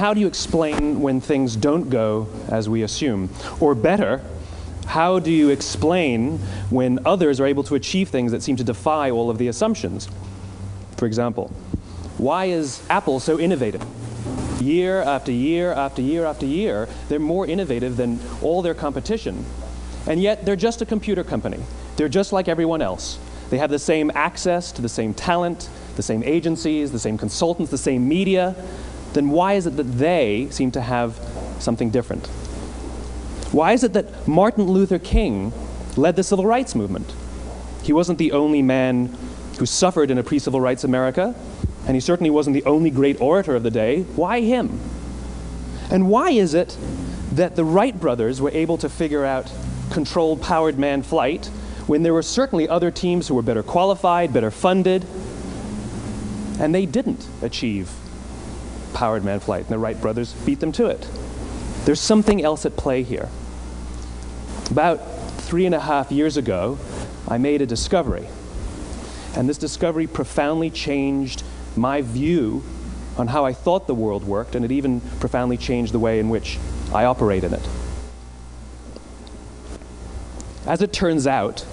how do you explain when things don't go as we assume? Or better, how do you explain when others are able to achieve things that seem to defy all of the assumptions? For example, why is Apple so innovative? Year after year after year after year, they're more innovative than all their competition. And yet, they're just a computer company. They're just like everyone else. They have the same access to the same talent, the same agencies, the same consultants, the same media. Then why is it that they seem to have something different? Why is it that Martin Luther King led the civil rights movement? He wasn't the only man who suffered in a pre-civil rights America, and he certainly wasn't the only great orator of the day. Why him? And why is it that the Wright brothers were able to figure out controlled powered manned flight when there were certainly other teams who were better qualified, better funded, and they didn't achieve powered manned flight, and the Wright brothers beat them to it? There's something else at play here. About 3.5 years ago, I made a discovery, and this discovery profoundly changed my view on how I thought the world worked, and it even profoundly changed the way in which I operate in it. As it turns out,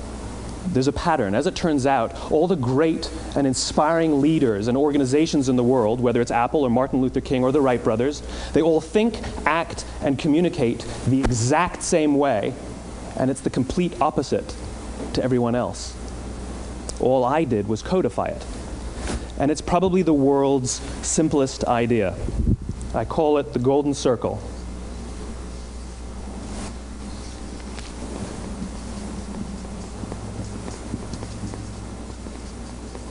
there's a pattern. As it turns out, all the great and inspiring leaders and organizations in the world, whether it's Apple or Martin Luther King or the Wright brothers, they all think, act, and communicate the exact same way, and it's the complete opposite to everyone else. All I did was codify it. And it's probably the world's simplest idea. I call it the golden circle.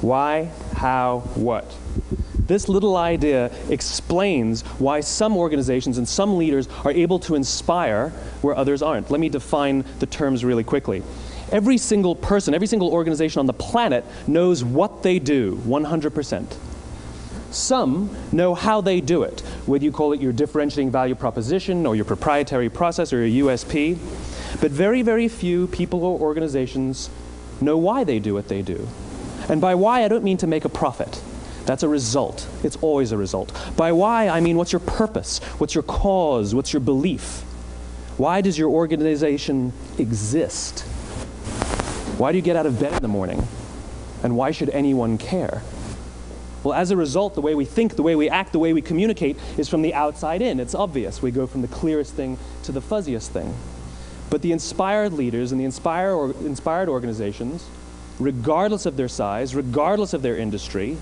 Why, how, what? This little idea explains why some organizations and some leaders are able to inspire where others aren't. Let me define the terms really quickly. Every single person, every single organization on the planet knows what they do, 100%. Some know how they do it, whether you call it your differentiating value proposition or your proprietary process or your USP. But very, very few people or organizations know why they do what they do. And by why, I don't mean to make a profit. That's a result. It's always a result. By why, I mean what's your purpose? What's your cause? What's your belief? Why does your organization exist? Why do you get out of bed in the morning? And why should anyone care? Well, as a result, the way we think, the way we act, the way we communicate is from the outside in. It's obvious. We go from the clearest thing to the fuzziest thing. But the inspired leaders and the inspired organizations, regardless of their size, regardless of their industry,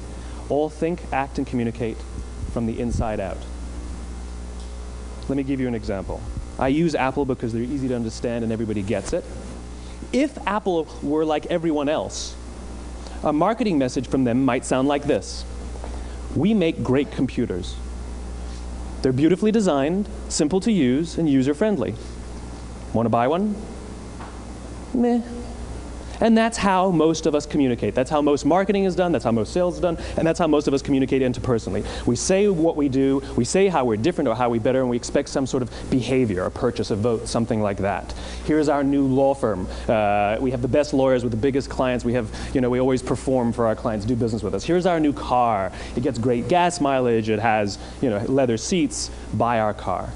all think, act, and communicate from the inside out. Let me give you an example. I use Apple because they're easy to understand and everybody gets it. If Apple were like everyone else, a marketing message from them might sound like this. We make great computers. They're beautifully designed, simple to use, and user-friendly. Want to buy one? Meh. And that's how most of us communicate. That's how most marketing is done, that's how most sales is done, and that's how most of us communicate interpersonally. We say what we do, we say how we're different or how we better, and we expect some sort of behavior, a purchase, a vote, something like that. Here's our new law firm. We have the best lawyers with the biggest clients. We have, we always perform for our clients, do business with us. Here's our new car. It gets great gas mileage. It has, leather seats. Buy our car.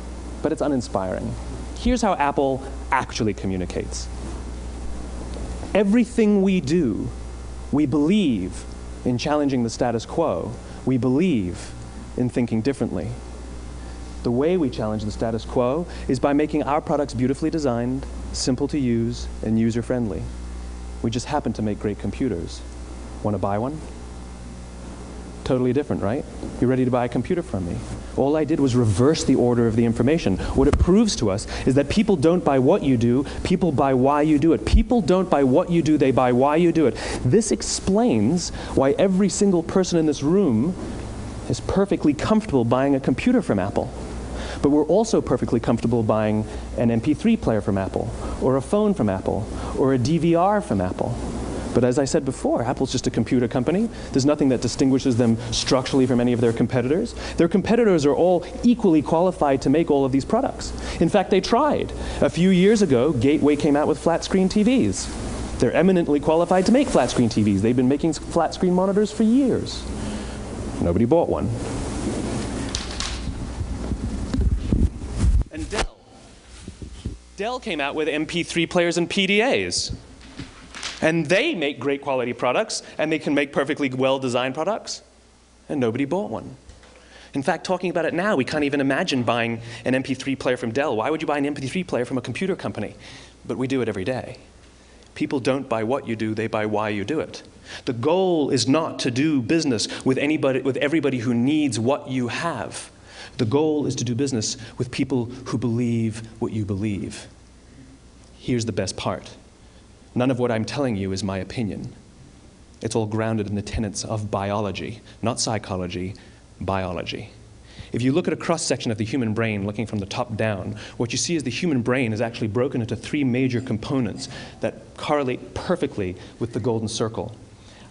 But it's uninspiring. Here's how Apple actually communicates. Everything we do, we believe in challenging the status quo. We believe in thinking differently. The way we challenge the status quo is by making our products beautifully designed, simple to use, and user-friendly. We just happen to make great computers. Want to buy one? Totally different, right? You're ready to buy a computer from me. All I did was reverse the order of the information. What it proves to us is that people don't buy what you do, people buy why you do it. People don't buy what you do, they buy why you do it. This explains why every single person in this room is perfectly comfortable buying a computer from Apple. But we're also perfectly comfortable buying an MP3 player from Apple, or a phone from Apple, or a DVR from Apple. But as I said before, Apple's just a computer company. There's nothing that distinguishes them structurally from any of their competitors. Their competitors are all equally qualified to make all of these products. In fact, they tried. A few years ago, Gateway came out with flat-screen TVs. They're eminently qualified to make flat-screen TVs. They've been making flat-screen monitors for years. Nobody bought one. Dell came out with MP3 players and PDAs. And they make great quality products, and they can make perfectly well-designed products, and nobody bought one. In fact, talking about it now, we can't even imagine buying an MP3 player from Dell. Why would you buy an MP3 player from a computer company? But we do it every day. People don't buy what you do, they buy why you do it. The goal is not to do business with everybody who needs what you have. The goal is to do business with people who believe what you believe. Here's the best part. None of what I'm telling you is my opinion. It's all grounded in the tenets of biology, not psychology, biology. If you look at a cross-section of the human brain, looking from the top down, what you see is the human brain is actually broken into three major components that correlate perfectly with the golden circle.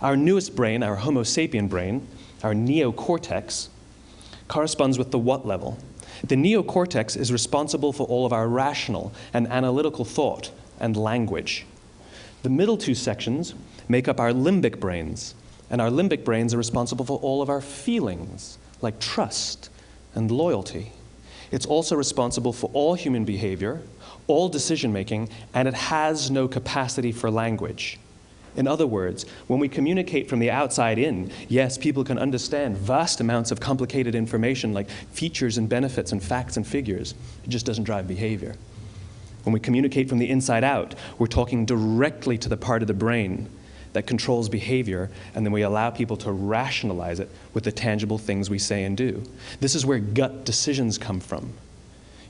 Our newest brain, our Homo sapien brain, our neocortex, corresponds with the what level. The neocortex is responsible for all of our rational and analytical thought and language. The middle two sections make up our limbic brains, and our limbic brains are responsible for all of our feelings, like trust and loyalty. It's also responsible for all human behavior, all decision-making, and it has no capacity for language. In other words, when we communicate from the outside in, yes, people can understand vast amounts of complicated information like features and benefits and facts and figures. It just doesn't drive behavior. When we communicate from the inside out, we're talking directly to the part of the brain that controls behavior, and then we allow people to rationalize it with the tangible things we say and do. This is where gut decisions come from.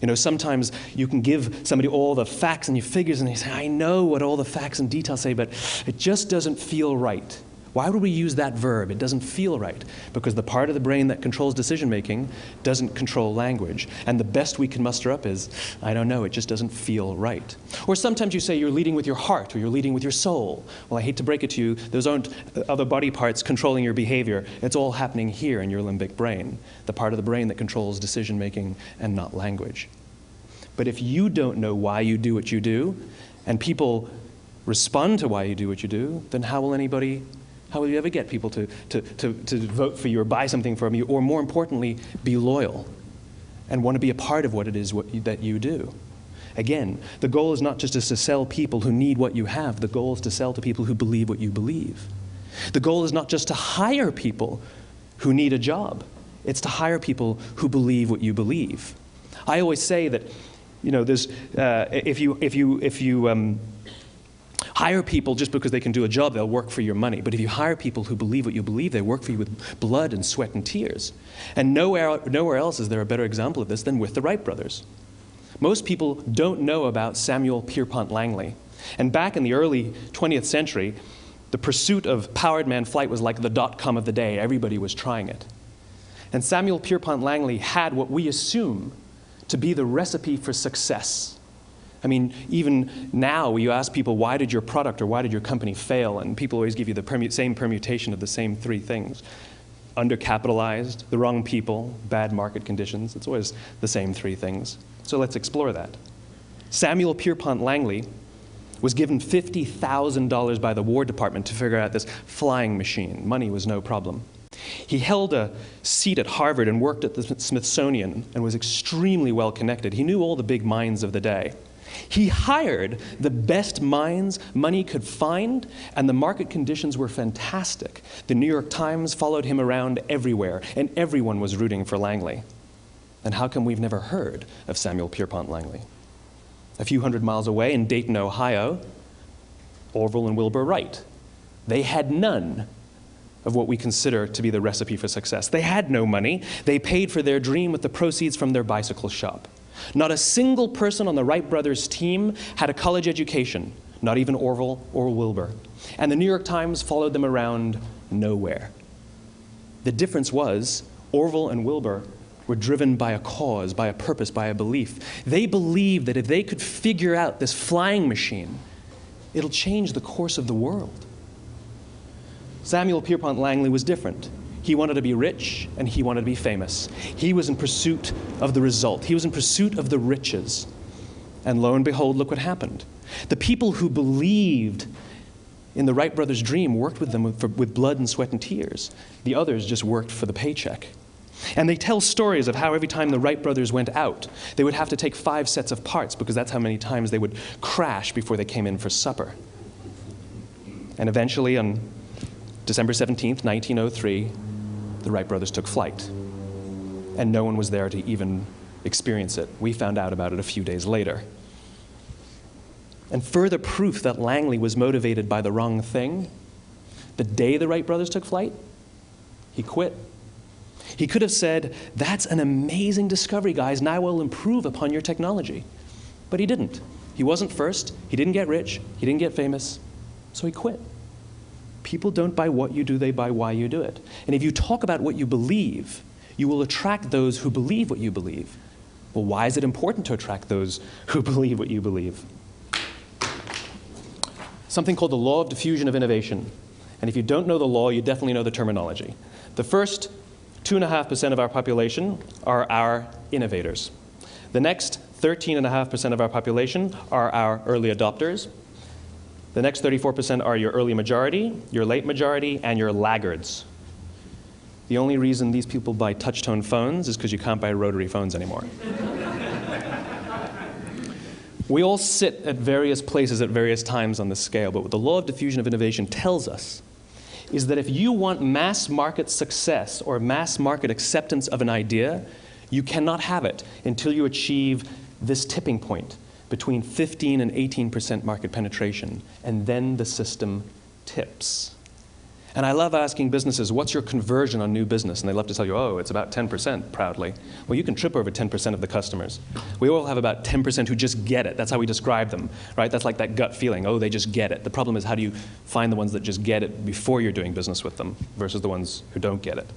You know, sometimes you can give somebody all the facts and your figures, and they say, I know what all the facts and details say, but it just doesn't feel right. Why would we use that verb? It doesn't feel right. Because the part of the brain that controls decision-making doesn't control language. And the best we can muster up is, I don't know, it just doesn't feel right. Or sometimes you say you're leading with your heart, or you're leading with your soul. Well, I hate to break it to you, those aren't other body parts controlling your behavior. It's all happening here in your limbic brain, the part of the brain that controls decision-making and not language. But if you don't know why you do what you do, and people respond to why you do what you do, then how will you ever get people to vote for you or buy something from you, or more importantly, be loyal and want to be a part of what it is that you do? Again, the goal is not just to sell people who need what you have. The goal is to sell to people who believe what you believe. The goal is not just to hire people who need a job. It's to hire people who believe what you believe. I always say that, you know, there's, if you hire people just because they can do a job, they'll work for your money. But if you hire people who believe what you believe, they work for you with blood and sweat and tears. And nowhere else is there a better example of this than with the Wright brothers. Most people don't know about Samuel Pierpont Langley. And back in the early 20th century, the pursuit of powered man flight was like the dot-com of the day. Everybody was trying it. And Samuel Pierpont Langley had what we assume to be the recipe for success. I mean, even now, you ask people, why did your product or why did your company fail? And people always give you the same permutation of the same three things. Undercapitalized, the wrong people, bad market conditions. It's always the same three things. So let's explore that. Samuel Pierpont Langley was given $50,000 by the War Department to figure out this flying machine. Money was no problem. He held a seat at Harvard and worked at the Smithsonian and was extremely well connected. He knew all the big minds of the day. He hired the best minds money could find, and the market conditions were fantastic. The New York Times followed him around everywhere, and everyone was rooting for Langley. And how come we've never heard of Samuel Pierpont Langley? A few hundred miles away in Dayton, Ohio, Orville and Wilbur Wright. They had none of what we consider to be the recipe for success. They had no money. They paid for their dream with the proceeds from their bicycle shop. Not a single person on the Wright brothers' team had a college education, not even Orville or Wilbur. And the New York Times followed them around nowhere. The difference was Orville and Wilbur were driven by a cause, by a purpose, by a belief. They believed that if they could figure out this flying machine, it'll change the course of the world. Samuel Pierpont Langley was different. He wanted to be rich, and he wanted to be famous. He was in pursuit of the result. He was in pursuit of the riches. And lo and behold, look what happened. The people who believed in the Wright brothers' dream worked with them with blood and sweat and tears. The others just worked for the paycheck. And they tell stories of how every time the Wright brothers went out, they would have to take 5 sets of parts because that's how many times they would crash before they came in for supper. And eventually, on December 17th, 1903, the Wright brothers took flight. And no one was there to even experience it. We found out about it a few days later. And further proof that Langley was motivated by the wrong thing, the day the Wright brothers took flight, he quit. He could have said, "That's an amazing discovery, guys, and I will improve upon your technology." But he didn't. He wasn't first. He didn't get rich. He didn't get famous. So he quit. People don't buy what you do, they buy why you do it. And if you talk about what you believe, you will attract those who believe what you believe. Well, why is it important to attract those who believe what you believe? Something called the law of diffusion of innovation. And if you don't know the law, you definitely know the terminology. The first 2.5% of our population are our innovators. The next 13.5% of our population are our early adopters. The next 34% are your early majority, your late majority, and your laggards. The only reason these people buy touch-tone phones is because you can't buy rotary phones anymore. We all sit at various places at various times on the scale, but what the law of diffusion of innovation tells us is that if you want mass market success or mass market acceptance of an idea, you cannot have it until you achieve this tipping point between 15 and 18% market penetration, and then the system tips. And I love asking businesses, what's your conversion on new business? And they love to tell you, oh, it's about 10%, proudly. Well, you can trip over 10% of the customers. We all have about 10% who just get it. That's how we describe them, right? That's like that gut feeling, oh, they just get it. The problem is, how do you find the ones that just get it before you're doing business with them versus the ones who don't get it?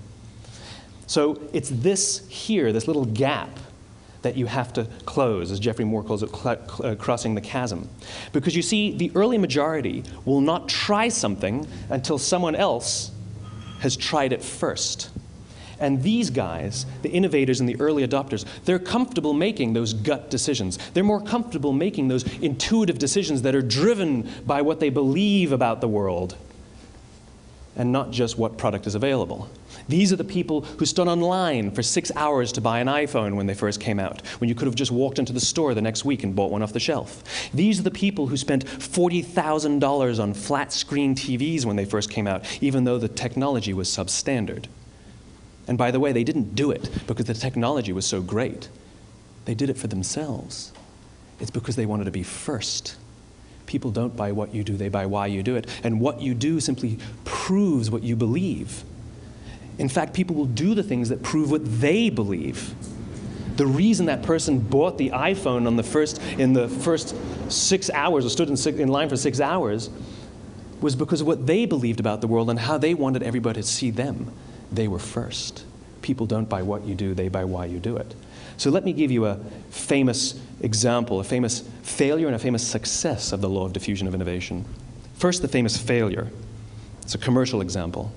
So it's this here, this little gap, that you have to close, as Geoffrey Moore calls it, crossing the chasm. Because you see, the early majority will not try something until someone else has tried it first. And these guys, the innovators and the early adopters, they're comfortable making those gut decisions. They're more comfortable making those intuitive decisions that are driven by what they believe about the world and not just what product is available. These are the people who stood online for 6 hours to buy an iPhone when they first came out, when you could have just walked into the store the next week and bought one off the shelf. These are the people who spent $40,000 on flat-screen TVs when they first came out, even though the technology was substandard. And by the way, they didn't do it because the technology was so great. They did it for themselves. It's because they wanted to be first. People don't buy what you do, they buy why you do it. And what you do simply proves what you believe. In fact, people will do the things that prove what they believe. The reason that person bought the iPhone in the first 6 hours, or stood in line for 6 hours, was because of what they believed about the world and how they wanted everybody to see them. They were first. People don't buy what you do, they buy why you do it. So let me give you a famous example, a famous failure and a famous success of the law of diffusion of innovation. First, the famous failure. It's a commercial example.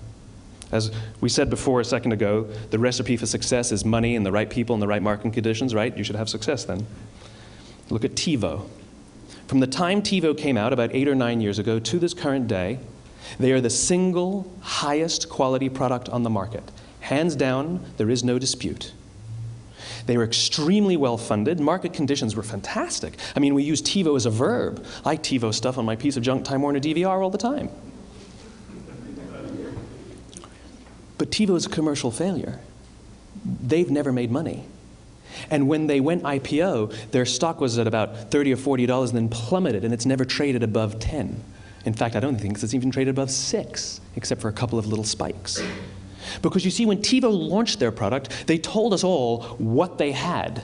As we said before a second ago, the recipe for success is money and the right people and the right marketing conditions, right? You should have success then. Look at TiVo. From the time TiVo came out about 8 or 9 years ago to this current day, they are the single highest quality product on the market. Hands down, there is no dispute. They were extremely well funded. Market conditions were fantastic. I mean, we use TiVo as a verb. I TiVo stuff on my piece of junk Time Warner DVR all the time. But TiVo is a commercial failure. They've never made money. And when they went IPO, their stock was at about $30 or $40 and then plummeted, and it's never traded above 10. In fact, I don't think it's even traded above 6, except for a couple of little spikes. Because you see, when TiVo launched their product, they told us all what they had.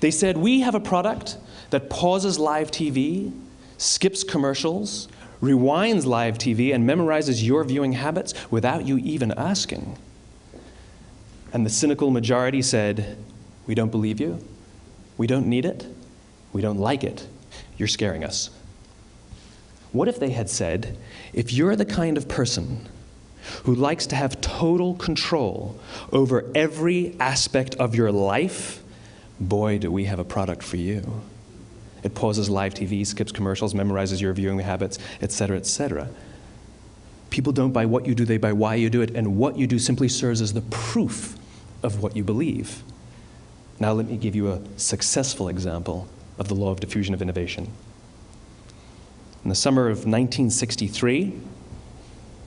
They said, we have a product that pauses live TV, skips commercials, rewinds live TV, and memorizes your viewing habits without you even asking. And the cynical majority said, we don't believe you, we don't need it, we don't like it, you're scaring us. What if they had said, if you're the kind of person who likes to have total control over every aspect of your life, boy, do we have a product for you. It pauses live TV, skips commercials, memorizes your viewing habits, etc., etc. People don't buy what you do, they buy why you do it, and what you do simply serves as the proof of what you believe. Now let me give you a successful example of the law of diffusion of innovation. In the summer of 1963,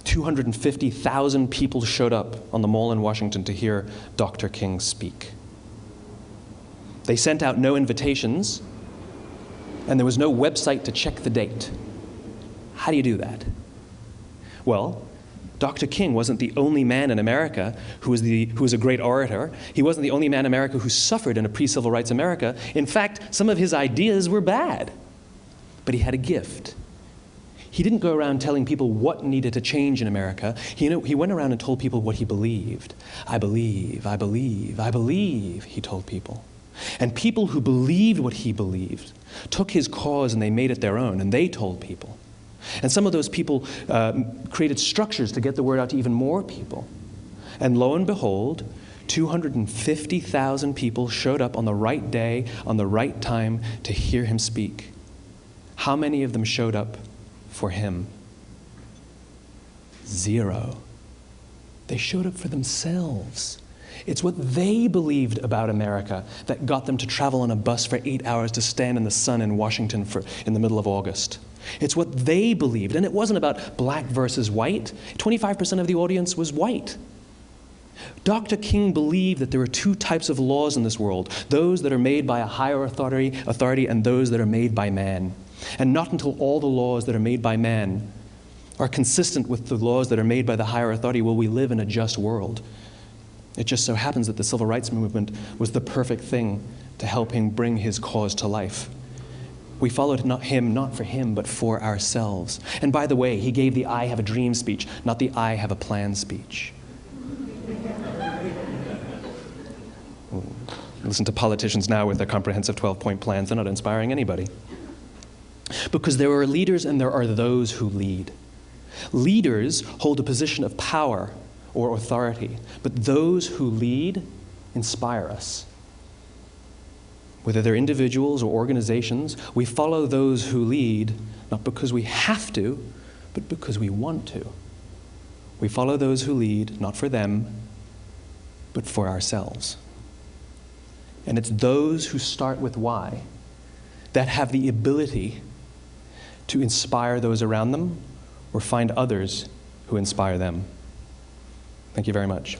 250,000 people showed up on the Mall in Washington to hear Dr. King speak. They sent out no invitations, and there was no website to check the date. How do you do that? Well, Dr. King wasn't the only man in America who was a great orator. He wasn't the only man in America who suffered in a pre-civil rights America. In fact, some of his ideas were bad. But he had a gift. He didn't go around telling people what needed to change in America. He went around and told people what he believed. I believe, I believe, I believe, he told people. And people who believed what he believed took his cause and they made it their own, and they told people. And some of those people created structures to get the word out to even more people. And lo and behold, 250,000 people showed up on the right day, on the right time to hear him speak. How many of them showed up for him? 0. They showed up for themselves. It's what they believed about America that got them to travel on a bus for 8 hours to stand in the sun in Washington in the middle of August. It's what they believed, and it wasn't about black versus white. 25% of the audience was white. Dr. King believed that there are 2 types of laws in this world, those that are made by a higher authority and those that are made by man. And not until all the laws that are made by man are consistent with the laws that are made by the higher authority will we live in a just world. It just so happens that the civil rights movement was the perfect thing to help him bring his cause to life. We followed him not for him, but for ourselves. And by the way, he gave the I have a dream speech, not the I have a plan speech. Listen to politicians now with their comprehensive 12-point plans. They're not inspiring anybody. Because there are leaders and there are those who lead. Leaders hold a position of power or authority, but those who lead inspire us. Whether they're individuals or organizations, we follow those who lead, not because we have to, but because we want to. We follow those who lead, not for them, but for ourselves. And it's those who start with why that have the ability to inspire those around them or find others who inspire them. Thank you very much.